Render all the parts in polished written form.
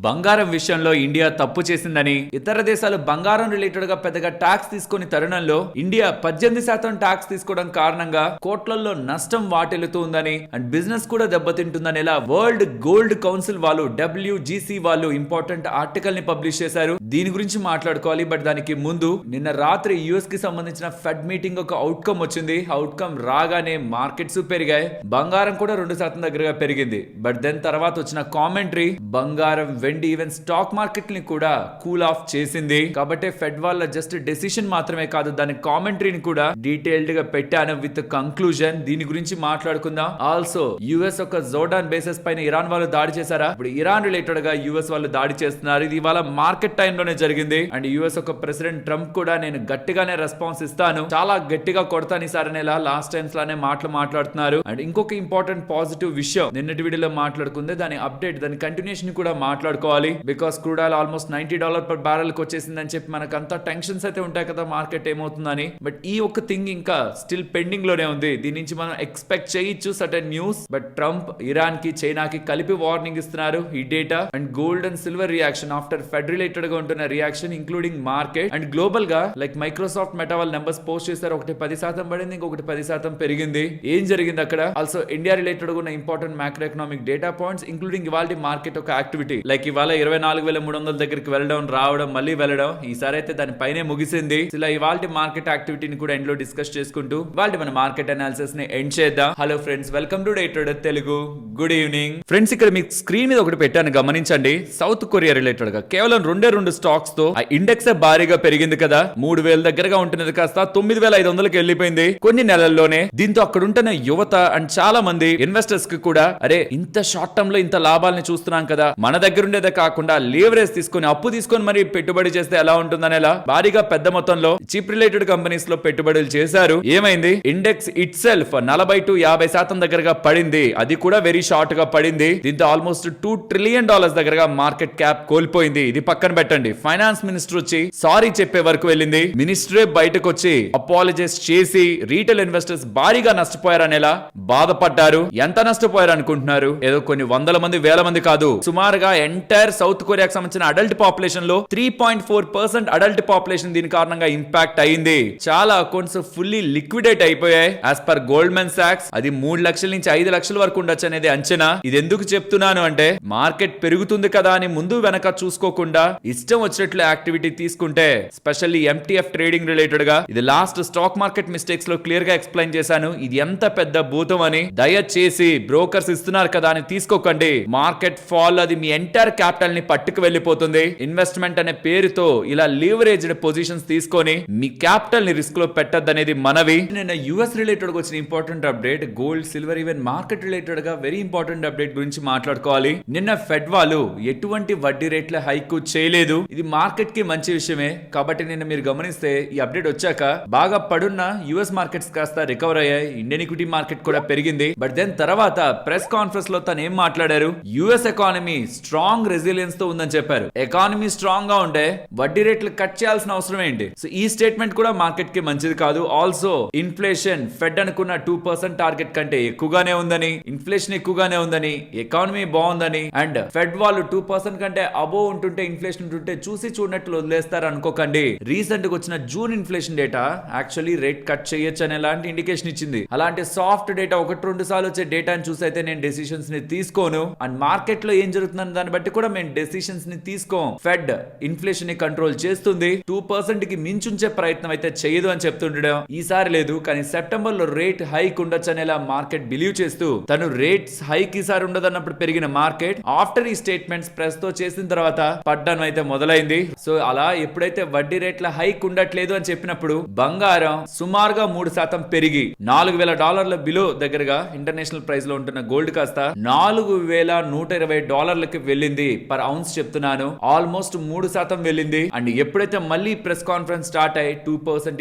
బంగారం విషయంలో ఇండియా తప్పు చేసిందని, ఇతర దేశాలు బంగారం రిలేటెడ్ గా పెద్దగా ట్యాక్స్ తీసుకుని తరుణంలో ఇండియా 18% ట్యాక్స్ తీసుకోవడం కారణంగా కోట్లలో నష్టం వాటిల్లుతూ ఉందని అండ్ బిజినెస్ కూడా దెబ్బతింటుందని ఇలా వరల్డ్ గోల్డ్ కౌన్సిల్ వాళ్ళు WGC వాళ్ళు ఇంపార్టెంట్ ఆర్టికల్ ని పబ్లిష్ చేశారు. దీని గురించి మాట్లాడుకోవాలి. బట్ దానికి ముందు నిన్న రాత్రి యుఎస్ కి సంబంధించిన ఫెడ్ మీటింగ్ ఒక అవుట్కమ్ వచ్చింది. అవుట్కమ్ రాగానే మార్కెట్స్ పెరిగాయి, బంగారం కూడా 2% దగ్గరగా పెరిగింది. బట్ దెన్ తర్వాత వచ్చిన కామెంటరీ బంగారం వెండి ఈవెన్ స్టాక్ మార్కెట్ ని కూడా కూల్ ఆఫ్ చేసింది. కాబట్టి ఫెడ్ వాళ్ళ జస్ట్ డెసిషన్ మాత్రమే కాదు, దాని కామెంటరీని కూడా డీటెయిల్డ్ గా పెట్టాను విత్ కంక్లూజన్. దీని గురించి మాట్లాడుకుందాం. ఆల్సో యుఎస్ ఒక జోర్డాన్ బేసెస్ పైన ఇరాన్ వాళ్ళు దాడి చేశారా? ఇప్పుడు ఇరాన్ రిలేటెడ్ గా యుఎస్ వాళ్ళు దాడి చేస్తున్నారు. ఇది ఇవాళ మార్కెట్ టైం లోనే జరిగింది. అండ్ యుఎస్ ఒక ప్రెసిడెంట్ ట్రంప్ కూడా నేను గట్టిగానే రెస్పాన్స్ ఇస్తాను, చాలా గట్టిగా కొడతాను ఈసారి నెల లాస్ట్ టైమ్స్ లానే మాట్లాడుతున్నారు. అండ్ ఇంకొక ఇంపార్టెంట్ పాజిటివ్ విషయం నిన్నటి వీడియోలో మాట్లాడుకుంది, దాని అప్డేట్, దాని కంటిన్యూషన్ కూడా మాట్లాడుకోవాలి. Because crude oil almost $90 per barrel కి వచ్చేసిందని చెప్పి మనకంతా టెన్షన్స్ అయితే ఉంటాయి కదా మార్కెట్ ఏమవుతుందని. బట్ ఈ ఒక్క థింగ్ ఇంకా స్టిల్ పెండింగ్ లోనే ఉంది. దీని నుంచి మనం ఎక్స్పెక్ట్ చేయొచ్చు certain news. But Trump Iran కి చైనాకి కలిపి వార్నింగ్ ఇస్తున్నారు ఈ data. And gold and silver reaction after fed related గా ఉంటున్న reaction including market and global గా లైక్ మైక్రోసాఫ్ట్ మెటా వాళ్ళ నెంబర్స్ పోస్ట్ చేశారు. ఒకటి 10% పడింది, ఇంకొకటి 10% పెరిగింది. ఏం జరిగింది అక్కడ? ఆల్సో ఇండియా రిలేటెడ్ గా ఉన్న important macro economic data points including ఇవాళ మార్కెట్ ఒక యాక్టివిటీ లైక్ ఇవాళ 24,300 దగ్గరికి వెళ్ళడం, రావడం, మళ్ళీ వెళ్ళడం. ఈసారి అయితే దాని పైనే ముగిసింది. ఇలా ఇవాళ మార్కెట్ యాక్టివిటీని కూడా ఎండ్ లో డిస్కస్ చేసుకుంటూ ఇవాళ మన మార్కెట్ అనాలిసిస్ ని ఎండ్ చేద్దాం. Hello friends, welcome to day trader Telugu. Good evening friends. ఇక్కడ మీకు స్క్రీన్ మీద ఒకటి పెట్టాను, గమనించండి. సౌత్ కొరియా రిలేటెడ్ గా కేవలం 2 స్టాక్స్ తో ఆ ఇండెక్స్ భారీగా పెరిగింది కదా. 3,000 దగ్గరగా ఉంటున్నది కాస్త 9,500కి వెళ్ళిపోయింది కొన్ని నెలల్లోనే. దీంతో అక్కడ ఉంటున్న యువత అండ్ చాలా మంది ఇన్వెస్టర్స్ కి కూడా అరే ఇంత షార్ట్ టర్మ్ లో ఇంత లాభాలను చూస్తున్నాం కదా, మన దగ్గర ఉండేదే కాకుండా లీవరేజ్ తీసుకొని అప్పు తీసుకొని మరి పెట్టుబడి చేస్తే ఎలా ఉంటుందని ఎలా భారీగా పెద్ద మొత్తంలో చిప్ రిలేటెడ్ కంపెనీస్ లో పెట్టుబడులు చేశారు. ఏమైంది? ఇండెక్స్ ఇట్ సెల్ఫ్ 40 to 50% దగ్గరగా పడింది. అది కూడా వెరీ షార్ట్ గా పడింది. దీంతో ఆల్మోస్ట్ $2 trillion దగ్గరగా మార్కెట్ క్యాప్ కోల్పోయింది. ఇది పక్కన పెట్టండి, ఫైనాన్స్ మినిస్టర్ వచ్చి సారీ చెప్పే వరకు వెళ్ళింది. మినిస్టరే బయటకు వచ్చి అపాలజైజ్ చేసి రీటైల్ ఇన్వెస్టర్స్ భారీగా నష్టపోయారని ఎలా బాధపడ్డారు. ఎంత నష్టపోయారు అనుకుంటున్నారు? ఏదో కొన్ని వందల మంది, వేల మంది కాదు, సుమారుగా ఎంటైర్ సౌత్ కొరియాకి సంబంధించిన అడల్ట్ పాపులేషన్ లో 3.4% అడల్ట్ పాపులేషన్ దీని కారణంగా ఇంపాక్ట్ అయింది. చాలా అకౌంట్స్ ఫుల్లీ లిక్విడేట్ అయిపోయాయి. యాజ్ పర్ గోల్డ్మెన్ సాక్స్ అది 3 లక్షల నుంచి 5 లక్షల వరకు ఉండొచ్చు అనేది అంచనా. ఇది ఎందుకు చెప్తున్నాను అంటే మార్కెట్ పెరుగుతుంది కదా అని ముందు వెనక చూసుకోకుండా ఇష్టం వచ్చినట్లు యాక్టివిటీ తీసుకుంటే, స్పెషల్లీ MTF ట్రేడింగ్ రిలేటెడ్ గా ఇది లాస్ట్ స్టాక్ మార్కెట్ మిస్టేక్స్ లో క్లియర్ గా ఎక్స్ప్లెయిన్ చేశాను. ఇది ఎంత పెద్ద భూతం అని. దయచేసి బ్రోకర్స్ ఇస్తున్నారు కదా అని తీసుకోకండి. మార్కెట్ ఫాల్ అది మీ ఎంటైర్ క్యాపిటల్ ని పట్టుకు వెళ్ళిపోతుంది. ఇన్వెస్ట్మెంట్ అనే పేరుతో ఇలా లీవరేజ్డ్ పొజిషన్స్ తీసుకొని మీ క్యాపిటల్ ని రిస్క్ లో పెట్టద్దనేది మనవి. నిన్న యుఎస్ రిలేటెడ్ వచ్చిన important update, gold, silver, even market related గా వెరీ ఇంపార్టెంట్ అప్డేట్ గురించి మాట్లాడుకోవాలి. నిన్న ఫెడ్ వాళ్ళు ఎటువంటి వడ్డీ రేట్ల హైక్ చేయలేదు. ఇది మార్కెట్ కి మంచి విషయమే. కాబట్టి నిన్న మీరు గమనిస్తే ఈ అప్డేట్ వచ్చాక బాగా పడున్న యుఎస్ మార్కెట్స్ కాస్త రికవర్ అయ్యాయి. ఇండియన్ ఈక్విటీ మార్కెట్ కూడా పెరిగింది. బట్ దెన్ తర్వాత ప్రెస్ కాన్ఫరెన్స్ లో తను ఏం మాట్లాడారు? యుఎస్ ఎకానమీ స్ట్రాంగ్ రెసిలియన్స్ తో ఉందని చెప్పారు. ఎకానమీ స్ట్రాంగ్ గా ఉంటే వడ్డీ రేట్లు కట్ చేయాల్సిన అవసరం ఏంటి? సో ఈ స్టేట్మెంట్ కూడా మార్కెట్ కి మంచిది కాదు. ఆల్సో ఇన్ఫ్లేషన్ ఫెడ్ అనుకున్న 2% టార్గెట్ కంటే ఎక్కువగానే ఉందని, ఇన్ఫ్లేషన్ ఎక్కువగానే ఉందని, ఎకానమీ బాగుందని అండ్ ఫెడ్ వాళ్ళు 2% కంటే అబోవ్ ఉంటుంటే, ఇన్ఫ్లేషన్ ఉంటుంటే చూసి చూడనట్లు వదిలేస్తారు అనుకోకండి. రీసెంట్ గా వచ్చిన June inflation data actually rate cut చేయొచ్చు అనే లాంటి ఇండికేషన్ ఇచ్చింది. అలాంటి సాఫ్ట్ డేటా 1-2 సార్లు వచ్చే డేటాని చూసి అయితే నేను డెసిషన్స్ ని తీసుకోను. అండ్ మార్కెట్ లో ఏం జరుగుతుందని దాన్ని బట్టి కూడా మేము డెసిషన్స్ ని తీసుకోం. ఫెడ్ ఇన్ఫ్లేషన్ ని కంట్రోల్ చేస్తుంది, 2% కి మించుంచే ప్రయత్నం అయితే చేయదు అని చెప్తుండడం ఈసారి లేదు. కానీ సెప్టెంబర్ లో రేట్ హైక్ ఉండొచ్చు అనేలా మార్కెట్ బిలీవ్ చేస్తూ తను రేట్స్ హైక్ ఈసారి ఉండదన్నప్పుడు పెరిగిన మార్కెట్ ఆఫ్టర్ ఈ స్టేట్మెంట్స్ ప్రెస్ తో చేసిన తర్వాత పడ్డం అయితే మొదలైంది. సో అలా ఎప్పుడైతే వడ్డీ రేట్ల హైక్ ఉండట్లేదు అని చెప్పినప్పుడు బంగారం సుమారుగా 3% పెరిగి $4,000 బిలో దగ్గరగా ఇంటర్నేషనల్ ప్రైస్ లో ఉంటున్న గోల్డ్ కాస్త $4,120 వెళ్ళింది పర్ ఔన్స్ చెప్తున్నాను. ఆల్మోస్ట్ 3% వెళ్ళింది. అండ్ ఎప్పుడైతే మళ్ళీ ప్రెస్ కాన్ఫరెన్స్ స్టార్ట్ అయ్యి 2%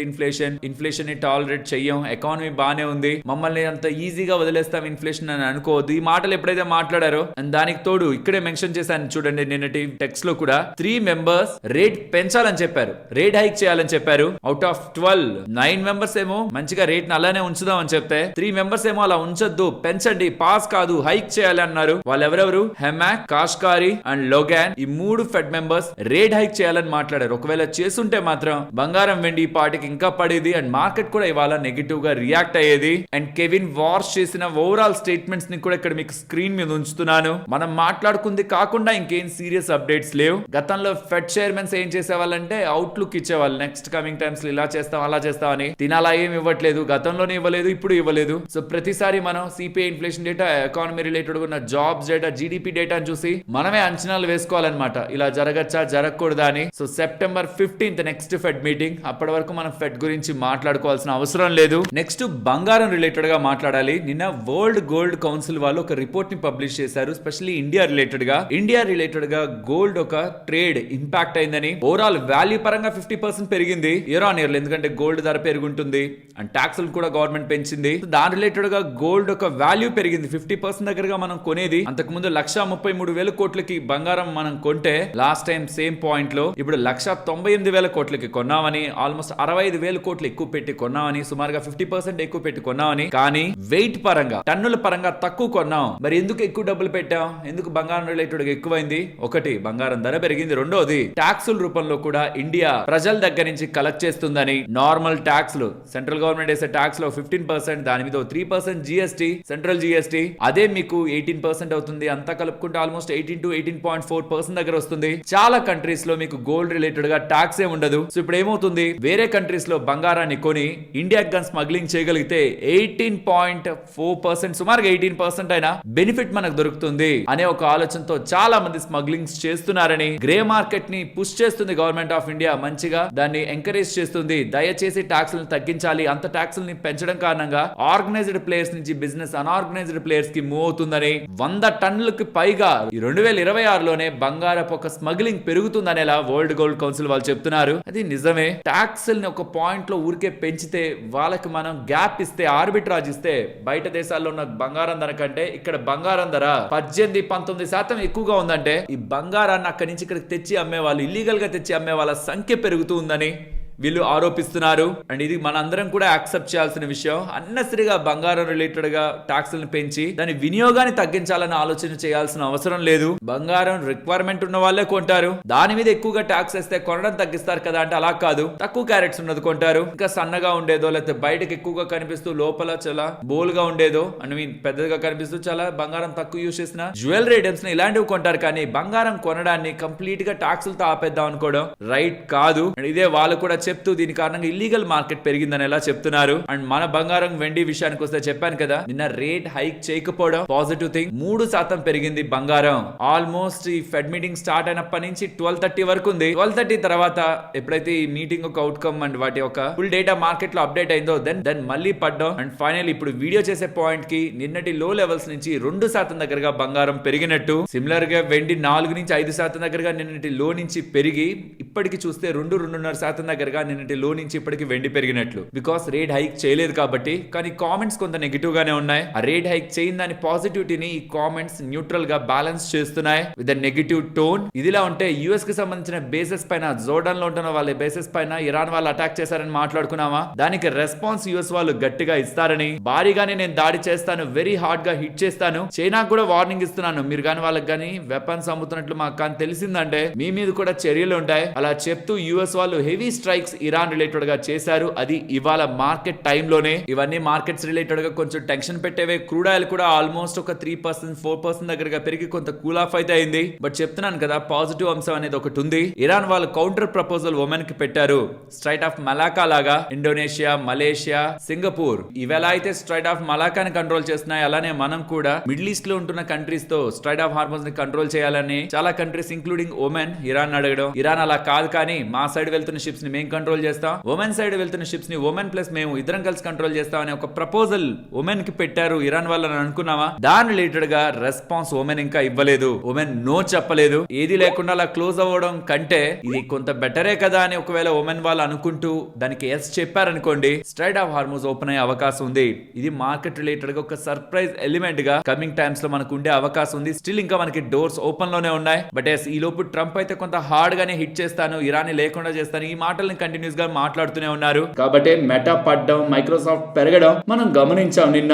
ఇన్ఫ్లేషన్ ని టాలరేట్ చెయ్యం, ఎకానమీ బానే ఉంది, మమ్మల్ని అంత ఈజీగా వదిలేస్తాం ఇన్ఫ్లేషన్ అని అనుకోవద్దు. ఈ మాటలు ఎప్పుడైతే మాట్లాడారో అండ్ దానికి తోడు ఇక్కడే మెన్షన్ చేశాను చూడండి, నిన్నటి టెక్స్ట్ లో కూడా 3 మెంబర్స్ రేట్ పెంచాలని చెప్పారు, రేట్ హైక్ చేయాలని చెప్పారు. అవుట్ ఆఫ్ 12 9 మెంబర్స్ ఏమో మంచిగా రేట్ ని అలానే ఉంచుదాం అని చెప్తే 3 మెంబర్స్ ఏమో అలా ఉంచొద్దు, పెంచండి, పాస్ కాదు, హైక్ చేయాలి అన్నారు. వాళ్ళు ఎవరెవరు? హెమాక్, కాష్కారి అండ్ లోగాన్. ఈ 3 ఫెడ్ మెంబర్స్ రేట్ హైక్ చేయాలని మాట్లాడారు. ఒకవేళ చేస్తుంటే మాత్రం బంగారం వెండి ఈ పార్టీకి ఇంకా పడేది అండ్ మార్కెట్ కూడా ఇవాళ నెగిటివ్ గా రియాక్ట్ అయ్యేది. అండ్ కెవిన్ వార్ష్ చేసిన ఓవరాల్ స్టేట్మెంట్స్ ని కూడా ఇక్కడ మీకు స్క్రీన్ మీద ఉంచుతున్నాను. మనం మాట్లాడుకుంది కాకుండా ఇంకేం సీరియస్ అప్డేట్స్ లేవు. గతంలో ఫెడ్ చైర్మన్స్ ఏం చేసేవాళ్ళంటే అవుట్లుక్ ఇచ్చేవాళ్ళు, నెక్స్ట్ కమింగ్ టైమ్స్ ఇలా చేస్తాం అలా చేస్తాం అని. తినాలా ఏం ఇవ్వట్లేదు, గతంలోనే ఇవ్వలేదు, ఇప్పుడు ఇవ్వలేదు. సో ప్రతిసారి మనం CPI inflation data, economy related ఉన్న జాబ్స్ డేటా, జీడిపి డేటాను చూసి మనమే అంచనాలు వేసుకోవాలన్నమాట, ఇలా జరగచ్చా జరగకూడదా అని. So September 15th next fed meeting. అప్పటి వరకు మనం ఫెడ్ గురించి మాట్లాడుకోవాల్సిన అవసరం లేదు. నెక్స్ట్ బంగారం రిలేటెడ్ గా మాట్లాడాలి. నిన్న వరల్డ్ గోల్డ్ కౌన్సిల్ వాళ్ళు ఒక రిపోర్ట్ ని పబ్లిష్ చేశారు, స్పెషల్లీ ఇండియా రిలేటెడ్ గా గోల్డ్ ఒక ట్రేడ్ ఇంపాక్ట్ అయిందని. ఓవరాల్ వాల్యూ పరంగా 50% పెరిగింది ఇయర్ ఆన్ ఇయర్, ఎందుకంటే గోల్డ్ ధర పెరుగుంటుంది అండ్ ట్యాక్స్ కూడా గవర్నమెంట్ పెంచింది. దాని రిలేటెడ్ గా గోల్డ్ ఒక వాల్యూ పెరిగింది 50% దగ్గరగా. మనం కొనేది అంతకు ముందు 1,33,000 కోట్లకి బంగారం మనం కొంటే లాస్ట్ టైం సేమ్ పాయింట్ లో ఇప్పుడు 1,98,000 కోట్లకి కొన్నామని, ఆల్మోస్ట్ 65,000 కోట్లు ఎక్కువ పెట్టి కొన్నామని, సుమారుగా 50% ఎక్కువ పెట్టి కొన్నామని. కానీ వెయిట్ పరంగా, టన్నుల పరంగా తక్కువ కొన్నాం. మరి ఎందుకు ఎక్కువ డబ్బులు పెట్టాం, ఎందుకు బంగారం రిలేటెడ్ గా ఎక్కువైంది? ఒకటి, బంగారం ధర పెరిగింది. రెండోది, ట్యాక్సుల రూపంలో కూడా ఇండియా ప్రజల దగ్గర నుంచి కలెక్ట్ చేస్తుందని. నార్మల్ ట్యాక్స్లు, సెంట్రల్ గవర్నమెంట్ వేసే ట్యాక్స్ లో 15%, దాని మీద 3% జిఎస్టీ, సెంట్రల్ జిఎస్టీ, అదే మీకు 18% అవుతుంది. అంతా కలుపుకుంటే ఆల్మోస్ట్ 18 to 18.4% దగ్గర వస్తుంది. చాలా కంట్రీస్ లో మీకు గోల్డ్ రిలేటెడ్ గా ట్యాక్స్ ఏ ఉండదు. సో ఇప్పుడు ఏమవుతుంది, వేరే కంట్రీస్ లో బంగారాన్ని కొని ఇండియాకి గన్ స్మగ్లింగ్ చేయగలిగితే 18.4%, సుమారుగా 18% అయినా బెనిఫిట్ మనకు దొరుకుతుంది అనే ఒక ఆలోచనతో చాలా మంది స్మగ్లింగ్స్ చేస్తున్నారని. గ్రే మార్కెట్ ని పుష్ చేస్తుంది గవర్నమెంట్ ఆఫ్ ఇండియా, మంచిగా దాన్ని ఎంకరేజ్ చేస్తుంది. దయచేసి ట్యాక్స్లను తగ్గించాలి, అంత ట్యాక్స్లని పెంచడం కారణంగా ఆర్గనైజ్డ్ ప్లేయర్స్ నుంచి బిజినెస్ అన్ఆర్గనైజ్డ్ ప్లేయర్స్ కి మూవ్ అవుతుందని. 100 టన్నులకి పైగా 2026లోనే బంగారపు ఒక స్మగ్లింగ్ పెరుగుతుందనేలా వరల్డ్ గోల్డ్ కౌన్సిల్ వాళ్ళు చెప్తున్నారు. అది నిజమే. ట్యాక్స్ ఒక పాయింట్ లో ఊరికే పెంచితే, వాళ్ళకి మనం గ్యాప్ ఇస్తే, ఆర్బిట్రాజ్ ఇస్తే, బయట దేశాల్లో ఉన్న బంగారం ధర కంటే ఇక్కడ బంగారం ధర 18-19% ఎక్కువగా ఉందంటే ఈ బంగారాన్ని అక్కడి నుంచి ఇక్కడికి తెచ్చి అమ్మే వాళ్ళు, ఇల్లీగల్ గా తెచ్చి అమ్మే వాళ్ళ సంఖ్య పెరుగుతూ ఉందని వీళ్ళు ఆరోపిస్తున్నారు. అండ్ ఇది మనందరం కూడా యాక్సెప్ట్ చేయాల్సిన విషయం. అన్నసరిగా బంగారం రిలేటెడ్ గా ట్యాక్స్లను పెంచి దాని వినియోగాన్ని తగ్గించాలని ఆలోచన చేయాల్సిన అవసరం లేదు. బంగారం రిక్వైర్మెంట్ ఉన్న వాళ్ళే కొంటారు, దాని మీద ఎక్కువగా ట్యాక్స్ వేస్తే కొనడం తగ్గిస్తారు కదా అంటే అలా కాదు. తక్కువ క్యారెట్స్ ఉన్నది కొంటారు, ఇంకా సన్నగా ఉండేదో లేకపోతే బయటకు ఎక్కువగా కనిపిస్తూ లోపల చాలా బోల్గా ఉండేదో, పెద్దగా కనిపిస్తూ చాలా బంగారం తక్కువ యూజ్ చేసిన జ్యువెలరీ ఐటమ్స్ ని ఇలాంటివి కొంటారు. కానీ బంగారం కొనడాన్ని కంప్లీట్ గా ట్యాక్సులతో ఆపేద్దాం అనుకోవడం రైట్ కాదు. ఇదే వాళ్ళు కూడా చెప్తూ దీని కారణంగా ఇల్లీగల్ మార్కెట్ పెరిగిందని ఎలా చెప్తున్నారు. అండ్ మన బంగారం వెండి విషయానికి వస్తే చెప్పాను కదా, నిన్న రేట్ హైక్ చేయకపోవడం పాజిటివ్ థింగ్. 3% పెరిగింది బంగారం. ఆల్మోస్ట్ ఈ ఫెడ్ మీటింగ్ స్టార్ట్ అయినప్పటి నుంచి 12:30 వరకు ఉంది. 12:30 తర్వాత ఎప్పుడైతే ఈ మీటింగ్ ఒక అవుట్కమ్ అండ్ వాటి ఒక ఫుల్ డేటా మార్కెట్ లో అప్డేట్ అయిందో దెన్ మళ్ళీ పడ్డాం. అండ్ ఫైనల్ ఇప్పుడు వీడియో చేసే పాయింట్ కి నిన్నటి లో లెవెల్స్ నుంచి 2% దగ్గరగా బంగారం పెరిగినట్టు. సిమిలర్ గా వెండి 4-5% దగ్గరగా నిన్నటి లో నుంచి పెరిగి ఇప్పటికి చూస్తే 2-2.5% దగ్గరగా నిన్నటి లో నుంచి ఇప్పటికి వెండి పెరిగినట్లు. బికాస్ రేట్ హైక్ చేయలేదు కాబట్టి. కానీ కామెంట్స్ కొంత నెగిటివ్ గానే ఉన్నాయి. ఆ రేట్ హైక్ చేయిందని పాజిటివిటీని ఈ కామెంట్స్ న్యూట్రల్ గా బ్యాలెన్స్ చేస్తున్నాయి విత్ నెగిటివ్ టోన్. ఇదిలా ఉంటే యుఎస్ కి సంబంధించిన బేసెస్ పైన, జోర్డాన్ లో ఉంటున్న వాళ్ళ బేసెస్ పైన ఇరాన్ వాళ్ళు అటాక్ చేశారని మాట్లాడుకున్నామా, దానికి రెస్పాన్స్ యుఎస్ వాళ్ళు గట్టిగా ఇస్తారని, భారీగానే నేను దాడి చేస్తాను, వెరీ హార్డ్ గా హిట్ చేస్తాను, చైనాకు కూడా వార్నింగ్ ఇస్తున్నాను, మీరు కానీ వాళ్ళకి కానీ వెపన్స్ అమ్ముతున్నట్లు మాకు కానీ తెలిసిందంటే మీ మీద కూడా చర్యలు ఉంటాయి అలా చెప్తూ యుఎస్ వాళ్ళు హెవీ స్ట్రైక్స్ ఇరాన్ రిలేటెడ్ గా చేశారు. అది ఇవాళ మార్కెట్ టైం లోనే. ఇవన్నీ మార్కెట్స్ రిలేటెడ్ గా కొంచెం టెన్షన్ పెట్టేవే. క్రూడ్ ఆయిల్ కూడా ఆల్మోస్ట్ ఒక 3%-4% దగ్గరగా పెరిగి కొంత కూల్ ఆఫ్ అయితే అయింది. బట్ చెప్తున్నాను కదా, పాజిటివ్ అంశం అనేది ఒకటి ఉంది. ఇరాన్ వాళ్ళు కౌంటర్ ప్రపోజల్ ఒమెన్ కి పెట్టారు. స్ట్రైట్ ఆఫ్ మలాకా లాగా ఇండోనేషియా, మలేషియా, సింగపూర్ ఇవెలా అయితే స్ట్రైట్ ఆఫ్ మలాకాని కంట్రోల్ చేస్తున్నాయి, అలానే మనం కూడా మిడిల్ ఈస్ట్ లో ఉంటున్న కంట్రీస్ తో స్ట్రైట్ ఆఫ్ హార్మోన్స్ ని కంట్రోల్ చేయాలని చాలా కంట్రీస్ ఇంక్లూడింగ్ ఒమెన్ ఇరాన్ అడగడం. ఇరాన్ అలా కాదు, కానీ మా సైడ్ వెళ్తున్న షిప్స్ ని మేము కంట్రోల్ చేస్తాం, ఉమెన్ సైడ్ వెళ్తున్న షిప్స్ ని ఉమెన్ ప్లస్ మేము ఇద్దరం కలిసి కంట్రోల్ చేస్తాం అనే ఒక ప్రపోజల్ ఉమెన్ కి పెట్టారు ఇరాన్ వాళ్ళని అనుకున్నావా? దాని రిలేటెడ్ గా రెస్పాన్స్ ఉమెన్ ఇంకా ఇవ్వలేదు. ఉమెన్ నో చెప్పలేదు. ఏది లేకుండా అలా క్లోజ్ అవ్వడం కంటే ఇది కొంత బెటరే కదా అని ఒకవేళ ఉమెన్ వాళ్ళు అనుకుంటూ దానికి ఎస్ చెప్పారనుకోండి, స్ట్రైట్ ఆఫ్ హార్మోస్ ఓపెన్ అయ్యే అవకాశం ఉంది. ఇది మార్కెట్ రిలేటెడ్ గా ఒక సర్ప్రైజ్ ఎలిమెంట్ గా కమింగ్ టైమ్స్ లో మనకు ఉండే అవకాశం ఉంది. స్టిల్ ఇంకా మనకి డోర్స్ ఓపెన్ లోనే ఉన్నాయి. బట్ ఎస్ ఈ లోపు ట్రంప్ అయితే కొంత హార్డ్ గానే హిట్ చేస్తాను, ఇరాన్ లేకుండా చేస్తాను, ఈ మాటల్ని కంటిన్యూస్ గా మాట్లాడుతూనే ఉన్నారు. కాబట్టి మెటా పడ్డం, మైక్రోసాఫ్ట్ పెరగడం మనం గమనించాం నిన్న.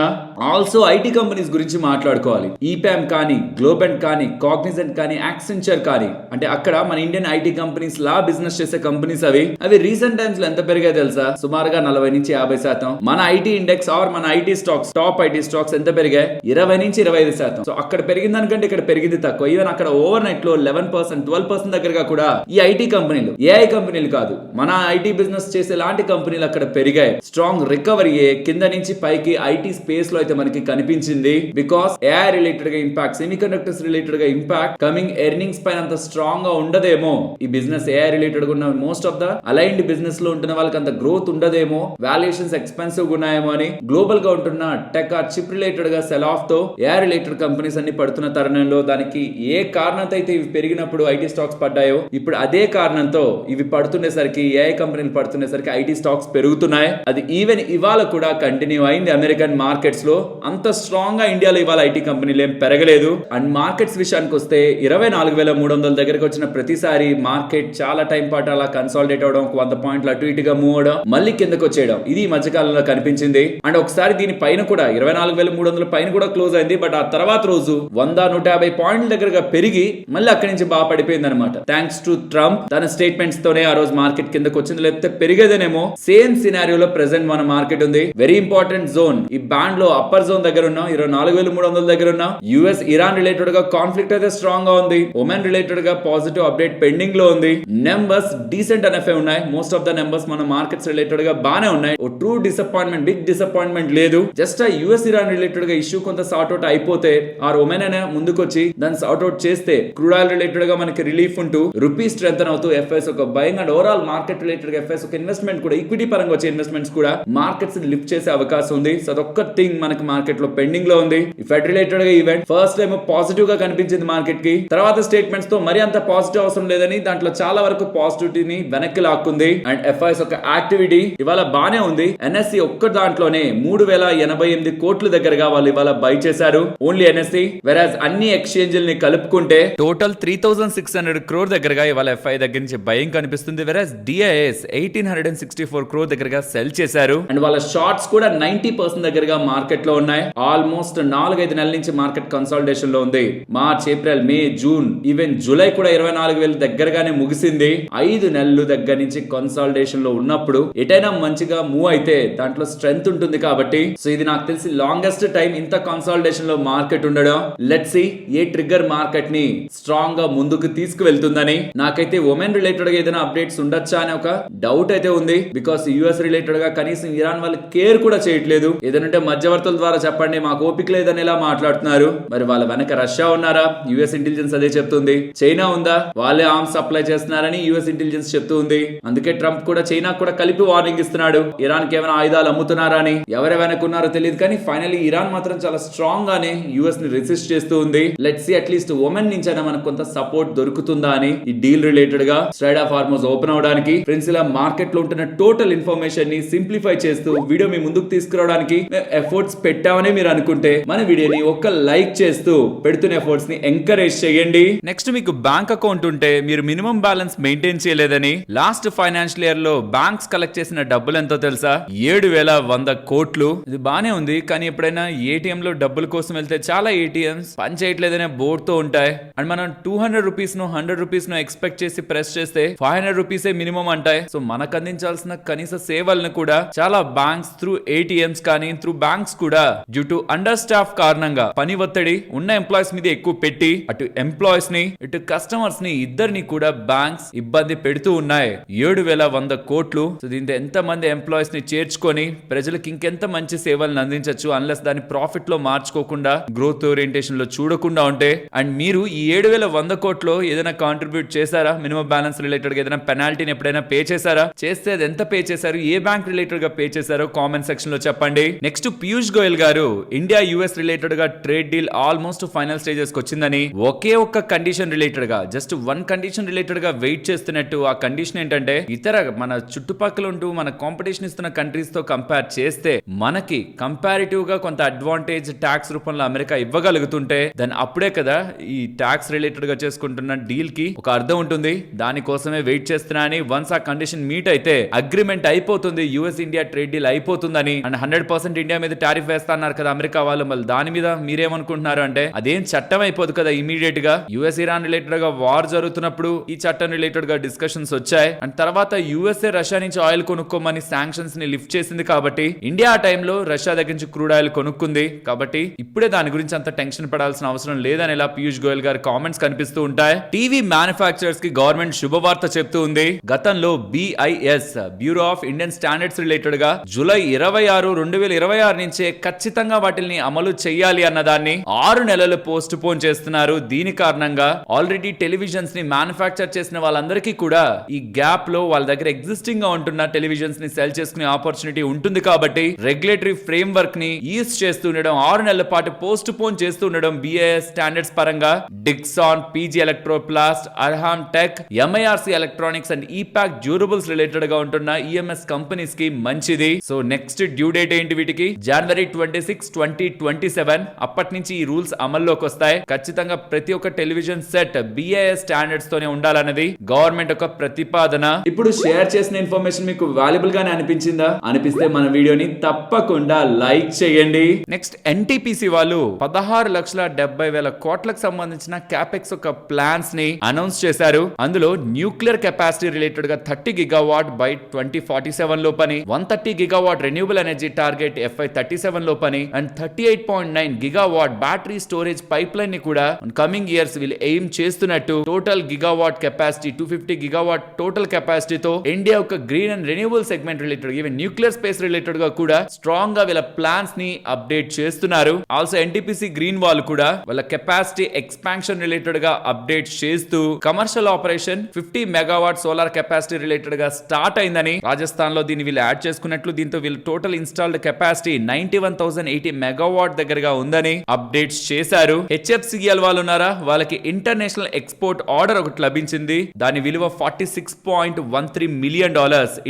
ఆల్సో ఐటీ కంపెనీస్ గురించి మాట్లాడుకోవాలి. ఈపామ్ కానీ, గ్లోబెంట్ కానీ, కాగ్నిజెంట్ కానీ, యాక్సెంచర్ కానీ, అంటే అక్కడ మన Indian IT companies law business చేసే కంపెనీస్ అవి రీసెంట్ టైమ్స్ లో ఎంత పెరిగాయి తెలుసా? సుమారుగా 40-50%. మన ఐటీ ఇండెక్స్ ఆర్ మన IT stocks, top IT stocks ఎంత పెరిగాయి? 20-25%. సో అక్కడ పెరిగిన దానికంటే ఇక్కడ పెరిగింది తక్కువ. ఈవెన్ అక్కడ ఓవర్ నైట్ లో 11%, 12% దగ్గరగా కూడా ఈ ఐటీ కంపెనీలు, ఏఐ కంపెనీలు కాదు, మన ఐటీ బిజినెస్ చేసే లాంటి కంపెనీలు అక్కడ పెరిగాయి. స్ట్రాంగ్ రికవరీ కింద నుంచి పైకి ఐటీ స్పేస్ లో అయితే మనకి కనిపించింది. బికాస్ ఏఐ రిలేటెడ్ గా ఇంపాక్ట్, సెమీ కండక్టర్స్ రిలేటెడ్ గా ఇంపాక్ట్ కమింగ్ ఎర్నింగ్స్ పైన అంత స్ట్రాంగ్ గా ఉండదేమో. ఈ బిజినెస్ ఏఐ రిలేటెడ్ గా ఉన్న most of the aligned business లో ఉంటున్న వాళ్ళకి అంత గ్రోత్ ఉండదేమో, వాల్యుయేషన్స్ ఎక్స్పెన్సివ్ ఉన్నాయేమో అని గ్లోబల్ గా ఉంటున్న టెక్ ఆర్ చిప్ రిలేటెడ్ గా సెల్ ఆఫ్ తో ఏఐ రిలేటెడ్ కంపెనీస్ అన్ని పడుతున్న తరుణంలో దానికి ఏ కారణంతో అయితే ఇవి పెరిగినప్పుడు ఐటీ స్టాక్స్ పడ్డాయో, ఇప్పుడు అదే కారణంతో ఇవి పడుతుండేసరికి, ఏఐ కంపెనీలు పడుతుండేసరికి ఐటీ స్టాక్స్ పెరుగుతున్నాయి. అది ఈవెన్ ఇవాళ కూడా కంటిన్యూ అయింది. అమెరికన్ మార్కెట్స్ లో అంత స్ట్రాంగ్ గా ఇండియాలో ఇవాళ ఐటీ కంపెనీలు ఏం పెరగలేదు. అండ్ మార్కెట్స్ విషయానికి వస్తే 24,300 దగ్గరకు వచ్చిన ప్రతిసారి మార్కెట్ చాలా టైం పాటు అలా కన్సాలిడేట్ అవడం, 100 పాయింట్లు అటు ఇటుగా మూవ్ అవడం, మళ్ళీ కిందకు వచ్చేయడం, ఇది ఈ మధ్యకాలంలో కనిపించింది. అండ్ ఒకసారి దీని పైన కూడా 24,300 పైన కూడా క్లోజ్ అయింది. బట్ ఆ తర్వాత రోజు 100-150 పాయింట్ల దగ్గరగా పెరిగి మళ్ళీ అక్కడి నుంచి బాగా పడిపోయింది అనమాట. థ్యాంక్స్ టు ట్రంప్ తన స్టేట్మెంట్స్ తోనే ఆ రోజు మార్కెట్ కిందకు వచ్చింది, లేకపోతే పెరిగేదేనేమో. సేమ్ సినారియోలో ప్రెసెంట్ మన మార్కెట్ ఉంది. వెరీ ఇంపార్టెంట్ జోన్, ఈ బ్యాండ్ లో అప్పర్ జోన్ దగ్గర ఉన్నాం, 24,300 దగ్గర ఉన్నాం. యుఎస్ ఇరాన్ రిలేటెడ్ గా కాన్ఫ్లిక్ట్ అయితే స్ట్రాంగ్ గా ఉంది. ఒమెన్ రిలేటెడ్ గా పాజిటివ్ అప్డేట్ పెండింగ్ లో ఉంది. నెంబర్స్ డీసెంట్ ఎన్ఎఫ్ఏ ఉన్నాయి. మోస్ట్ ఆఫ్ ద నెంబర్స్ మన మార్కెట్స్ రిలేటెడ్ గా బానే ఉన్నాయి. ఓ ట్రూ డిసప్పాయింట్మెంట్, బిగ్ డిసప్పాయింట్మెంట్ లేదు. జస్ట్ ఆ యుఎస్ ఇరాన్ రిలేటెడ్ గా ఇష్యూ కొంత సార్ట్ అవుట్ అయిపోతే, ఆ ఒమెన్ అనే ముందుకు వచ్చి దాన్ని సార్ట్ అవుట్ చేస్తే, క్రూడ్ ఆయిల్ రిలేటెడ్ గా మనకి రిలీఫ్ ఉంటూ రూపీ స్ట్రెంథన్ అవుతూ ఎఫ్ఐఎస్ ఒక buying and overall market related గా ఎఫ్ఐఎస్ ఒక ఇన్వెస్ట్మెంట్ కూడా, ఈక్విటీ పరంగా వచ్చే ఇన్వెస్ట్మెంట్స్ కూడా మార్కెట్స్ లిఫ్ట్ చేసే అవకాశం ఉంది. సో అదొక్క థింగ్ మనకి మార్కెట్ లో పెండింగ్ లో ఉంది. ఈ ఫెడ్ రిలేటెడ్ గా ఈవెంట్ ఫస్ట్ టైం పాజిటివ్ గా కనిపించింది మార్కెట్ కి. తర్వాత స్టేట్మెంట్స్ తో మరి అంత పాజిటివ్ అవసరం లేదని దాంట్లో చాలా వరకు పాజిటివిటీని వెనక్కి లాక్కుంది. అండ్ ఎఫ్ఐఎస్ ఒక యాక్టివిటీ ఇవాళ బానే ఉంది. ఎన్ఎస్సి ఒక్క దాంట్లోనే 3,088 కోట్ల దగ్గరగా వాళ్ళు ఇవాళ బై చేశారు. Only NSC. వెరాజ్ అన్ని ఎక్స్చేంజ్లని కలుపుకుంటే టోటల్ 3,600 crore దగ్గరగా ఇవాళ ఎఫ్ఐ దగ్గర నుంచి బయింగ్ కనిపిస్తుంది. వెరాజ్ డిఐఎస్ 1,864 crore దగ్గరగా సెల్ చేశారు. అండ్ వాళ్ళ షార్ట్స్ కూడా 90% దగ్గరగా మార్కెట్ లో ఉన్నాయి. ఆల్మోస్ట్ 4-5 నెలల నుంచి మార్కెట్ కన్సాలిడేషన్ లో ఉంది. మార్చ్, ఏప్రిల్, మే, జూన్, ఈవెన్ జూలై కూడా 24,000 దగ్గరగానే ముగిసింది. 5 నెలలు దగ్గర నుంచి కన్సాలిడేషన్ లో ఉన్నప్పుడు ఎటైనా మంచిగా మూవ్ అయితే దాంట్లో స్ట్రెంగ్త్ ఉంటుంది కాబట్టి, సో ఇది నాకు తెలిసి లాంగెస్ట్ టైం ఇంత కన్సాలిడేషన్ లో మార్కెట్ ఉండడం. Let's see a trigger market ని స్ట్రాంగ్ గా ముందుకు తీసుకువెళ్తుందని. నాకైతే ఉమెన్ రిలేటెడ్ గా ఏదైనా అప్డేట్స్ ఉండొచ్చా అనే ఒక డౌట్ అయితే ఉంది. బికాస్ యుఎస్ రిలేటెడ్ గా కనీసం ఇరాన్ వాళ్ళు కేర్ కూడా చేయట్లేదు. ఏదంటే మధ్యవర్తుల ద్వారా చెప్పండి, మాకు ఓపిక లేదని ఎలా మాట్లాడుతున్నారు. మరి వాళ్ళ వెనక రష్యా ఉన్నారా? యుఎస్ ఇంటెలిజెన్స్ అదే చెప్తుంది. చైనా ఉందా? వాళ్ళే ఆర్మ్స్ సప్లై చేస్తున్నారని యుఎస్ ఇంటెలిజెన్స్ చెప్తుంది. అందుకే ట్రంప్ కూడా చైనా కూడా కలిపి వార్నింగ్ ఇస్తున్నాడు. ఇరాన్ కి ఏమైనా ఆయుధాలు అమ్ముతున్నారా అని. ఎవరు వెనకున్నారో తెలియదు కానీ ఫైనల్లీ ఇరాన్ మాత్రం చాలా స్ట్రాంగ్ గానే యుఎస్ ని రెసిస్ట్ చేస్తూ ఉంది. లెట్స్ సీ అట్లీస్ట్ ఉమెన్ నుంచి అయినా మనకు కొంత సపోర్ట్ దొరుకుతుందా అని ఈ డీల్ రిలేటెడ్ గా స్ట్రైట్ ఆఫ్ హార్మోస్ ఓపెన్ అవడానికి. ఫ్రెండ్స్, ఇలా మార్కెట్ లో ఉంటున్న టోటల్ ఇన్ఫర్మేషన్ ని సింప్లిఫై చేస్తూ వీడియో మీ ముందుకు తీసుకురావడానికి ఎఫర్ట్స్ పెట్టామని మీరు అనుకుంటే మన వీడియోని ఒక లైక్ చేస్తూ పెడుతున్న ఎఫర్ట్స్ ని ఎంకరేజ్ చేయండి. నెక్స్ట్, మీకు బ్యాంక్ అకౌంట్ ఉంటే మీరు మినిమం బ్యాలెన్స్ మెయింటైన్ చేయలేదని లాస్ట్ ఫైనాన్షియల్ ఇయర్ లో బ్యాంక్స్ కలెక్ట్ చేసిన డబ్బులు ఎంతో తెలుసా? 7,100 కోట్లు. ఇది బానే ఉంది, కానీ ఎప్పుడైనా ఏటీఎం లో డబ్బుల కోసం వెళ్తే చాలా ఏటీఎంస్ పని చేయట్లేదనే బోర్డ్ తో ఉంటాయి. అండ్ మనం 200 రూపీస్ ను 100 రూపీస్ ను ఎక్స్పెక్ట్ చేసి ప్రెస్ చేస్తే 500 రూపీసే మినిమం అంటాయి. సో మనకు అందించాల్సిన కనీస సేవలను కూడా చాలా బ్యాంక్స్ త్రూ ఏటీఎంస్ కానీ త్రూ బ్యాంక్స్ కూడా డ్యూ టు అండర్ స్టాఫ్ కారణంగా పని ఒత్తిడి ఉన్న ఎంప్లాయీస్ మీద ఎక్కువ పెట్టి అటు ఎంప్లాయీస్ ని ఇటు కస్టమర్స్ ని ఇద్దరిని కూడా బ్యాంక్స్ ఇబ్బంది పెడుతూ ఉన్నాయి. 7,100 కోట్లు. సో దీంతో ఎంత మంది ఎంప్లాయీస్ ని చేర్చుకొని ప్రజలకు ఇంకెంత మంచి సేవలను అందించవచ్చు అన్లెస్ దాని ప్రాఫిట్ లో మార్చుకోకుండా గ్రోత్ ఓరియంటేషన్ లో చూడకుండా ఉంటే. అండ్ మీరు ఈ 7,100 కోట్లు ఏదైనా కాంట్రిబ్యూట్ చేశారా? మినిమం బ్యాలెన్స్ రిలేటెడ్ ఏదైనా పెనాల్టీని ఎప్పుడైనా పే చేశారా? చేస్తే అది ఎంత పే చేశారు, ఏ బ్యాంక్ రిలేటెడ్ గా పే చేశారో కామెంట్ సెక్షన్ లో చెప్పండి. నెక్స్ట్ పీయూష్ గోయల్ గారు ఇండియా యుఎస్ రిలేటెడ్ గా trade deal almost final stages కి వచ్చిందని, ఒకే ఒక్క కండిషన్ రిలేటెడ్ గా, జస్ట్ వన్ కండిషన్ రిలేటెడ్ గా వెయిట్ చేస్తున్నట్టు. ఆ కండిషన్ ఏంటంటే ఇతర మన చుట్టుపక్కల ఉంటూ మన కాంపిటీషన్ ఇస్తున్న కంట్రీస్ తో కంపేర్ చేస్తే మనకి కంపారిటివ్ గా కొంత అడ్వాంటేజ్ ట్యాక్స్ రూపంలో అమెరికా ఇవ్వగలుగుతుంటే దాని అప్పుడే కదా ఈ ట్యాక్స్ రిలేటెడ్ గా చేసుకుంటున్న డీల్ కి ఒక అర్థం ఉంటుంది. దానికోసమే వెయిట్ చేస్తున్నా అని. వన్స్ ఆ కండిషన్ మీట్ అయితే అగ్రిమెంట్ అయిపోతుంది, యుఎస్ ఇండియా ట్రేడ్ డీల్ అయిపోతుందని. అండ్ 100% ఇండియా మీద టారిఫ్ వేస్తా అన్నారు కదా అమెరికా వాళ్ళు. మళ్ళీ దాని మీద మీరేమనుకుంటున్నారు అంటే అదేం చట్టం అయిపోదు కదా ఇమీడియట్ గా. యుఎస్ ఇరాన్ రిలేటెడ్ గా వార్ జరుగుతున్నప్పుడు ఈ చట్టం రిలేటెడ్ గా డిస్కషన్స్ వచ్చాయి. అండ్ తర్వాత యుఎస్ఏ రష్యా నుంచి ఆయిల్ కొనుక్కోమని శాంక్షన్స్ ని లిఫ్ట్ చేసింది కాబట్టి ఇండియా ఆ టైంలో రష్యా దగ్గర నుంచి క్రూడ్ ఆయిల్ కొనుక్కుంది కాబట్టి ఇప్పుడే దాని గురించి అంత టెన్షన్ పడాల్సిన అవసరం లేదని ఇలా పీయూష్ గోయల్ గారి కామెంట్స్ కనిపిస్తూ ఉంటాయి. టీవీ మ్యానుఫ్యాక్చరర్స్ కి గవర్నమెంట్ శుభవార్త చెప్తూ ఉంది. గతంలో BIS bureau of Indian standards related గా జూలై 26, 2026 నుంచే ఖచ్చితంగా వాటిని అమలు చేయాలి అన్నదాన్ని 6 నెలలు పోస్ట్ పోన్ చేస్తున్నారు. దీని కారణంగా ఆల్రెడీ టెలివిజన్స్ ని మ్యానుఫ్యాక్చర్ చేసిన వాళ్ళందరికీ కూడా ఈ గ్యాప్ లో వాళ్ళ దగ్గర ఎగ్జిస్టింగ్ గా ఉంటున్న టెలివిజన్స్ ని సెల్ చేసుకునే ఆపర్చునిటీ ఉంటుంది కాబట్టి రెగ్యులేటరీ ఫ్రేమ్ వర్క్ ని ఈజ్ చేస్తూ ఉండడం, 6 నెలల పాటు పోస్ట్ పోన్ చేస్తూ ఉండడం BIS స్టాండర్డ్స్ పరంగా Dixon, PG Electroplast, Arham Tech, MIRC electronics and Epack durables related గా ఉంటున్న EMS కంపెనీస్ కి మంచిది. సో నెక్స్ట్ డ్యూ డేట్ ఏంటి వీటికి? జనవరి 26, 2027. అప్పటి నుంచి ఈ రూల్స్ అమల్లోకి వస్తాయి. ఖచ్చితంగా ప్రతి ఒక్క టెలివిజన్ సెట్ BIS స్టాండర్డ్స్ తోనే ఉండాలన్నది గవర్నమెంట్ యొక్క ప్రతిపాదన. ఇప్పుడు షేర్ చేసిన ఇన్ఫర్మేషన్ మీకు వాల్యుబుల్ గానే అనిపించిందా? అనిపిస్తే మన వీడియోని తప్పకుండా లైక్ చేయండి. నెక్స్ట్ NTPC వాళ్ళు 16,70,000 కోట్లకు సంబంధించిన క్యాపెక్స్ ఒక ప్లాన్స్ ని అనౌన్స్ చేశారు. అందులో న్యూక్లియర్ కెపాసిటీ రిలేటెడ్ గా 30 గిగావాట్ బై 2047 లోపని, 130 gigawatt renewable energy target FY 37 లోపని and 38.9 gigawatt battery storage pipeline ని కూడా కమింగ్ ఇయర్స్ వీళ్ళు ఎయిమ్ చేస్తున్నట్టు. Total gigawatt capacity 250 gigawatt total కెపాసిటీతో ఇండియా ఒక green and renewable segment related, even nuclear space related గా కూడా స్ట్రాంగ్ గా వీళ్ళ ప్లాన్స్ ని అప్డేట్ చేస్తున్నారు. ఆల్సో NTPC గ్రీన్ వాళ్ళు కూడా వాళ్ళ కెపాసిటీ ఎక్స్పాన్షన్ రిలేటెడ్ గా అప్డేట్ చేస్తూ commercial operation 50 megawatt solar capacity related గా స్టార్ట్ అయిందని, రాజస్థాన్ లో దీన్ని వీళ్ళు యాడ్ చేసుకున్నట్లు. దీంతో వీళ్ళు టోటల్ ఇన్స్టాల్డ్ కెపాసిటీ 91,080 మెగావాట్ దగ్గరగా ఉందని అప్డేట్స్ చేశారు. HFCL వాళ్ళు ఉన్నారా, వాళ్ళకి ఇంటర్నేషనల్ ఎక్స్పోర్ట్ ఆర్డర్ ఒకటి లభించింది. దాని విలువ $46.13 మిలియన్.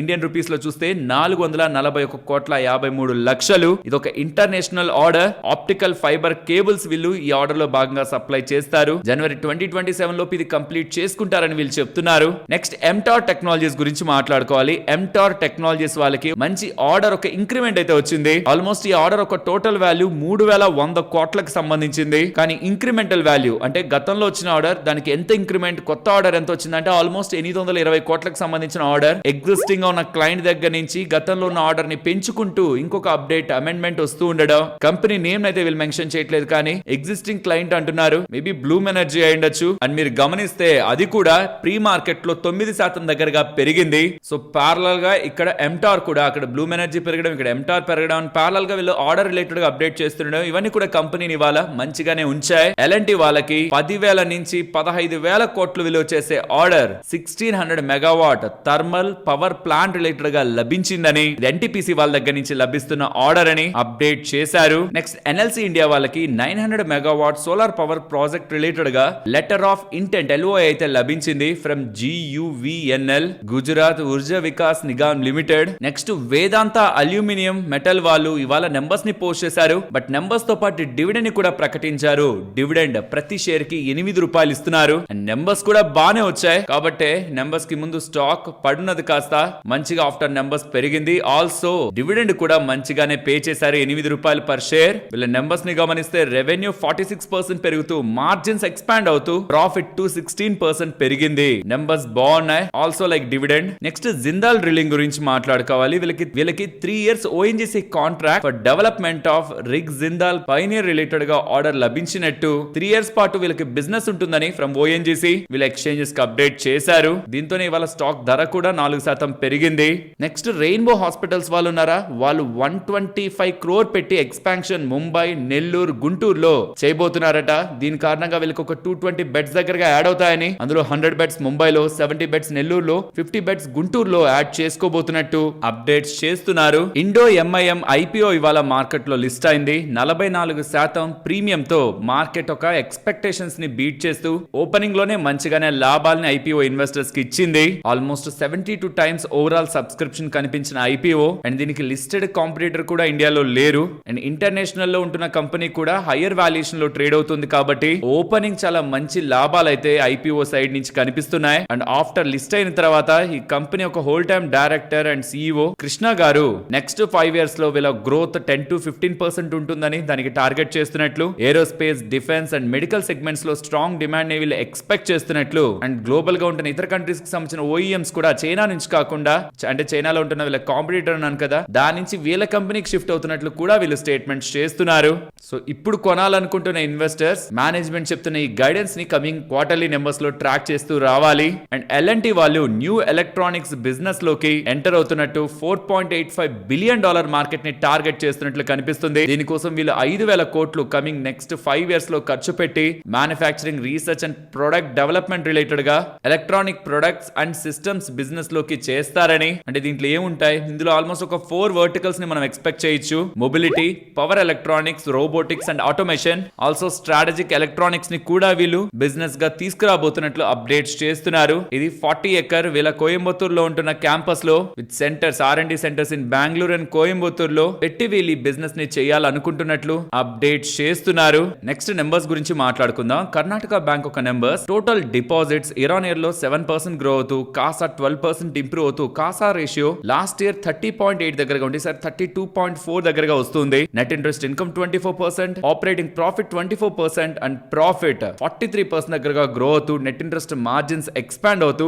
ఇండియన్ రూపీస్ లో చూస్తే 441.53 లక్షలు. ఇది ఒక international order. Optical fibre cables వీళ్ళు ఈ ఆర్డర్ లో భాగంగా సప్లై చేస్తారు. జనవరి 2027 లోపు ఇది కంప్లీట్ చేసుకుంటారని వీళ్ళు చెప్తున్నారు. నెక్స్ట్ MTOR టెక్నాలజీస్ గురించి మాట్లాడుకోవాలి. MTOR టెక్నాలజీస్ వాళ్ళకి మంచి ఆర్డర్, ఒక ఇంక్రిమెంట్ అయితే వచ్చింది. ఆల్మోస్ట్ ఈ ఆర్డర్ ఒక టోటల్ వాల్యూ 3,100 కోట్లకు సంబంధించింది. కానీ ఇంక్రిమెంటల్ వాల్యూ అంటే గతంలో వచ్చిన ఆర్డర్ దానికి ఎంత ఇంక్రిమెంట్, కొత్త ఆర్డర్ ఎంత వచ్చిందంటే ఆల్మోస్ట్ 820 కోట్లకు సంబంధించిన ఆర్డర్. ఎగ్జిస్టింగ్ గా ఉన్న క్లయింట్ దగ్గర నుంచి గతంలో ఉన్న ఆర్డర్ ని పెంచుకుంటూ ఇంకొక అప్డేట్, అమెండ్మెంట్ వస్తూ ఉండడం. కంపెనీ నేమ్ అయితే వీళ్ళు మెన్షన్ చేయట్లేదు కానీ ఎగ్జిస్టింగ్ క్లయింట్ అంటున్నారు. మేబీ బ్లూమ్ ఎనర్జీ అయి ఉండొచ్చు. అండ్ మీరు గమనిస్తే అది కూడా ప్రీ మార్కెట్ లో 9% దగ్గరగా పెరిగింది. సో పారలల్ గా ఇక్కడ MTOR కూడా, అక్కడ బ్లూమ్ ఎనర్జీ పెరగడం, ఇక్కడ MTOR పెరగడం, పారలల్ గా వీళ్ళు ఆర్డర్ రిలేటెడ్ గా అప్డేట్ చేస్తుండడం, ఇవన్నీ కూడా కంపెనీని ఇవాళ మంచిగానే ఉంచాయి. L&T వాళ్ళకి 10,000 నుంచి 15,000 కోట్లు విలువ చేసే order 1600 megawatt thermal power plant related గా లభించిందని, NTPC వాళ్ళ దగ్గర నుంచి లభిస్తున్న ఆర్డర్ అని అప్డేట్ చేశారు. నెక్స్ట్ NLC ఇండియా వాళ్ళకి 900 megawatt solar power project related గా లెటర్ ఆఫ్ ఇంటెంట్ LOI అయితే లభించింది from GUVNL, Gujarat Urja Vikas Nigam limited. Next Vedanta aluminium metal వాళ్ళు ఇవాళ నెంబర్స్ ని పోస్ట్ చేశారు. బట్ నెంబర్స్ తో పాటు డివిడెండ్ ని కూడా ప్రకటించారు. డివిడెండ్ ప్రతి షేర్ కి ₹8 ఇస్తున్నారు. నెంబర్స్ కూడా బానే వచ్చాయి కాబట్టి నెంబర్స్ కి ముందు స్టాక్ పడున్నది కాస్త మంచిగా ఆఫ్టర్ నెంబర్స్ పెరిగింది. ఆల్సో డివిడెండ్ కూడా మంచిగానే పే చేశారు, ₹8 పర్ షేర్. వీళ్ళ నెంబర్స్ ని గమనిస్తే రెవెన్యూ 46% పెరుగుతూ, మార్జిన్స్ ఎక్స్పాండ్ అవుతూ, ప్రాఫిట్ 216% పెరిగింది. నెంబర్స్ బాగున్నాయి. Also like dividend. Next Jindal drilling గురించి మాట్లాడుకోవాలి. వీళ్ళకి 3 years ONGC contract for development of rig Jindal pioneer related గా ఆర్డర్ లభించినట్టు. 3 years పాటు వీళ్ళకి బిజినెస్ ఉంటుందని ఫ్రమ్ ONGC వీళ్ళ ఎక్స్చేంజెస్ కి అప్డేట్ చేశారు. దీంతోనే ఇవాళ స్టాక్ ధర కూడా 4% పెరిగింది. నెక్స్ట్ రెయిన్బో హాస్పిటల్స్ వాళ్ళు ఉన్నారా, వాళ్ళు 125 crore పెట్టి ఎక్స్పాన్షన్ ముంబై, నెల్లూరు, గుంటూరులో చేయబోతున్నారట. దీని కారణంగా వీళ్ళకి ఒక 220 బెడ్స్ దగ్గరగా యాడ్ అవుతాయని, అందులో 100 బెడ్స్ ముంబైలో, 70 బెడ్స్ నెల్లూరులో, 50 బెడ్స్ గుంటూరులో యాడ్ చేసుకోబోతున్నట్టు అప్డేట్స్ చేస్తున్నారు. ఇండో ఎంఐఎం ఐపీఓ ఇవాళ మార్కెట్ లో లిస్ట్ అయింది. 44% ప్రీమియంతో మార్కెట్ ఒక ఎక్స్పెక్టేషన్స్ ని బీట్ చేస్తూ ఓపెనింగ్ లోనే మంచిగానే లాభాలని ఐపీఓ ఇన్వెస్టర్స్ కి ఇచ్చింది. ఆల్మోస్ట్ 72 టైమ్స్ ఓవరాల్ సబ్స్క్రిప్షన్ కనిపించిన ఐపీఓ అండ్ దీనికి లిస్టెడ్ కాంపిటీటర్ కూడా ఇండియాలో లేరు అండ్ ఇంటర్నేషనల్ లో ఉంటున్న కంపెనీ కూడా హైయర్ వాల్యుయేషన్ లో ట్రేడ్ అవుతుంది కాబట్టి ఓపెనింగ్ చాలా మంచి లాభాలు అయితే ఐపీఓ సైడ్ నుంచి కనిపిస్తున్నాయి. అండ్ ఆఫ్టర్ లిస్ట్ అయిన తర్వాత ఈ కంపెనీ ఒక whole time director and CEO Krishna గారు నెక్స్ట్ 5 years లో వీళ్ళ గ్రోత్ 10 to 15% ఉంటుందని దానికి టార్గెట్ చేస్తున్నట్లు, aerospace, defence and medical segments లో స్ట్రాంగ్ డిమాండ్ ని వీళ్ళు ఎక్స్పెక్ట్ చేస్తున్నట్లు అండ్ గ్లోబల్ గా ఉంటున్న ఇతర కంట్రీస్ కి సంబంధించిన ఓఈఎంస్ కూడా చైనా నుంచి కాకుండా అంటే చైనాలో ఉంటున్న వీళ్ళ కాంపిటీటర్ అన్నాను కదా దాని నుంచి వీళ్ళ కంపెనీకి షిఫ్ట్ అవుతున్నట్లు కూడా వీళ్ళు స్టేట్మెంట్స్ చేస్తున్నారు. సో ఇప్పుడు కొనాలనుకుంటున్న ఇన్వెస్టర్స్ మేనేజ్మెంట్ చెప్తున్న ఈ గైడెన్స్ ని కమింగ్ క్వార్టర్లీ నెంబర్స్ లో ట్రాక్ చేస్తూ రావాలి. అండ్ ఎల్ఎన్టీ వాళ్ళు న్యూ ఎలక్ట్రానిక్స్ బిజినెస్ లోకి ఎంటర్ అవుతున్నట్టు $4.85 బిలియన్ మార్కెట్ ని టార్గెట్ చేస్తున్నట్లు కనిపిస్తుంది. దీనికోసం వీళ్ళు 5,000 కోట్లు కమింగ్ నెక్స్ట్ 5 years లో ఖర్చు పెట్టి manufacturing, research and product development related గా electronic products and systems business లోకి చేస్తారని. అంటే దీంట్లో ఏముంటాయి, ఇందులో ఆల్మోస్ట్ ఒక 4 వర్టికల్స్ ని మనం ఎక్స్పెక్ట్ చేయొచ్చు. Mobility, power electronics, robotics and automation, also strategic electronics ని కూడా వీళ్ళు బిజినెస్ గా తీసుకురాబోతున్నట్లు అప్డేట్స్ చేస్తున్నారు. ఇది 40 acre వీళ్ళ కోయంబత్తూర్ లో ఉంటున్న క్యాంపస్ లో with centres, R&D centres in Bengaluru and Coimbatore లో పెట్టి వీళ్ళు ఈ బిజినెస్ ని చేయాలనుకుంటున్నట్లు అప్డేట్స్ చేస్తున్నారు. నెక్స్ట్ నెంబర్స్ గురించి మాట్లాడుకుందాం. కర్ణాటక బ్యాంక్ ఒక numbers, total deposits year on year లో 7% గ్రో అవుతూ కాసా 12% ఇంప్రూవ్ అవుతూ కాసా రేషియో లాస్ట్ ఇయర్ 30.8 దగ్గరగా ఉండి సార్ 32.4 దగ్గరగా వస్తుంది. Net interest income 24%, operating profit 24% and profit 43% దగ్గరగా గ్రో అవుతూ నెట్ ఇంట్రెస్ట్ మార్జిన్స్ ఎక్స్పాండ్ అవుతూ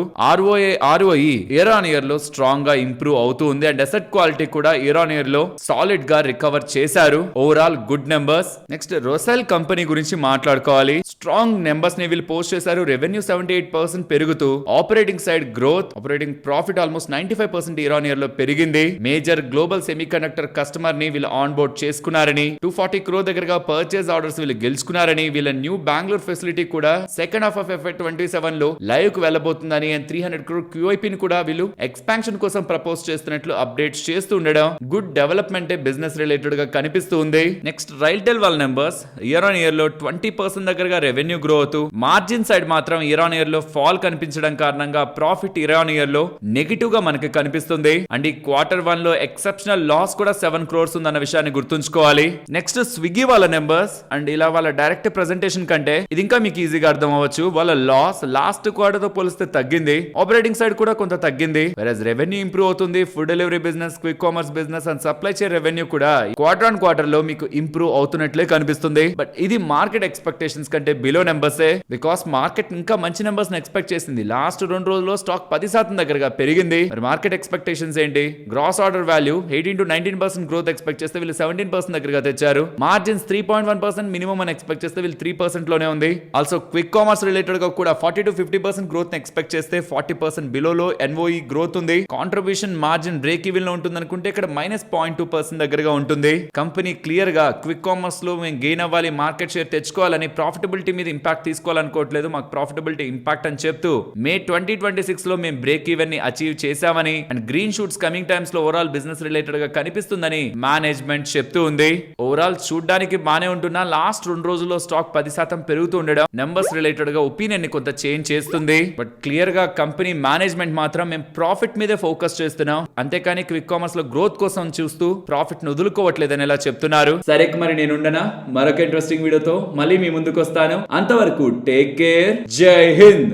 ROE ఇయర్ ఆన్ ఇయర్ లో స్ట్రాంగ్ గా ఇంప్రూవ్ అవుతూ ఉంది అండ్ అసెట్ క్వాలిటీ కూడా ఇయర్ ఆన్ ఇయర్ లో సాలిడ్ గా రికవర్ చేశారు. Overall good numbers. నెక్స్ట్ రోసెల్ కంపెనీ గురించి మాట్లాడుకోవాలి. స్ట్రాంగ్ నెంబర్స్ ని వీళ్ళు పోస్ట్ చేశారు. రెవెన్యూ 78% పెరుగుతూ operating side growth, operating profit almost 95% year on year లో పెరిగింది. మేజర్ గ్లోబల్ సెమీకండక్టర్ కస్టమర్ ని వీళ్ళు ఆన్ బోర్డ్ చేసుకున్నారని, 240 crore దగ్గరగా పర్చేస్ ఆర్డర్స్ వీళ్ళు గెలుచుకున్నారని, వీళ్ళ న్యూ బెంగళూరు ఫెసిలిటీ కూడా సెకండ్ హాఫ్ ఆఫ్ FY27 లో లైవ్ కు వెళ్ళబోతుందని అండ్ 300 crore QIP ని కూడా వీళ్ళు ఎక్స్పాన్షన్ కోసం ప్రపోజ్ చేస్తున్నట్లు అప్డేట్స్ చేస్తూ ఉండడం గుడ్ డెవలప్మెంట్ బిజినెస్ రిలేటెడ్ గా కనిపిస్తూ ఉంది. నెక్స్ట్ రైల్టెల్ వాళ్ళ నెంబర్స్ ఇయర్ ఆన్ ఇయర్ లో 20% దగ్గరగా రెవెన్యూ గ్రో అవుతూ మార్జిన్ సైడ్ మాత్రం ఇయర్ ఆన్ ఇయర్ లో ఫాల్ కనిపించడం కారణంగా ప్రాఫిట్ ఇయర్ ఆన్ ఇయర్ లో నెగిటివ్ గా మనకి కనిపిస్తుంది అండ్ ఈ Q1 లో ఎక్సెప్షనల్ లాస్ కూడా 7 crores ఉందన్న విషయాన్ని గుర్తుంచుకోవాలి. నెక్స్ట్ స్విగ్గీ వాళ్ళ నెంబర్స్ అండ్ ఇలా వాళ్ళ డైరెక్ట్ ప్రెజెంటేషన్ కంటే ఇది ఇంకా మీకు ఈజీగా అర్థం అవ్వచ్చు. వాళ్ళ లాస్ లాస్ట్ క్వార్టర్ తో పోలిస్తే తగ్గింది, ఆపరేటింగ్ సైడ్ కూడా కొంత తగ్గింది. వెరస్ రెవెన్యూ ఇంప్రూవ్ అవుతుంది. Food delivery business, quick commerce business and supply chain revenue కూడా క్వార్టర్ లో మీకు ఇంప్రూవ్ అవుతున్నట్లే కనిపిస్తుంది. బట్ ఇది మార్కెట్ ఎక్స్పెక్టేషన్స్ కంటే బిలో నెంబర్సే, బికాస్ మార్కెట్ ఇంకా మంచి నెంబర్స్ ఎక్స్పెక్ట్ చేసింది. లాస్ట్ 2 రోజుల్లో స్టాక్ 10% దగ్గరగా పెరిగింది. మరి మార్కెట్ ఎక్స్పెక్టేషన్స్ ఏంటి? Gross order value 18 to 19% growth expect చేస్తే వీళ్ళు 17% దగ్గరగా తెచ్చారు. మార్జిన్స్ 3.1% మినిమం అని ఎక్స్పెక్ట్ చేస్తే వీళ్ళు 3% లోనే ఉంది. ఆల్సో క్విక్ కామర్స్ రిలేటెడ్ గా కూడా 40 to 50% గ్రోత్ ఎక్స్పెక్ట్ చేస్తే 40% బిలోలో NOE గ్రోత్ ఉంది. కాంట్రిబ్యూషన్ మార్జిన్ బ్రేక్ ఈవెన్ లో ఉంటుంది అనుకుంటే ఇక్కడ -0.2% దగ్గరగా ఉంటుంది. కంపెనీ క్లియర్ గా క్విక్ కామర్స్ లో మేము గెయిన్ అవ్వాలి, మార్కెట్ షేర్ తెచ్చుకోవాలని, ప్రాఫిటబిలిటీ మీద ఇంపాక్ట్ తీసుకోవాలనుకోవట్లేదు, మాకు ప్రాఫిటబిలిటీ ఇంపాక్ట్ అని చెప్తూ మే 2026 లో మేము బ్రేక్ ఈవెన్ ని అచీవ్ చేశామని and green shoots coming times లో ఓవరాల్ బిజినెస్ రిలేటెడ్ గా కనిపిస్తుందని మేనేజ్మెంట్ చెప్తూ ఉంది. ఓవరాల్ చూడడానికి బానే ఉంటున్నా లాస్ట్ 2 రోజుల్లో స్టాక్ 10% పెరుగుతూ ఉండడం నెంబర్స్ రిలేటెడ్ గా ఒపీనియన్ ని కొంత చేంజ్ చేస్తుంది. బట్ క్లియర్ గా కంపెనీ మేనేజ్మెంట్ మాత్రం మేము ప్రాఫిట్ మీదే ఫోకస్ చేస్తున్నాం, అంతేకాని క్విక్ కామర్స్ లో గ్రోత్ కోసం చూస్తూ ప్రాఫిట్ ను వదులుకోవట్లేదని ఇలా చెప్తున్నారు. సరే మరి నేనుండనా మరొక ఇంట్రెస్టింగ్ వీడియోతో మళ్ళీ మీ ముందుకు వస్తాను. అంతవరకు టేక్ కేర్. జై హింద్.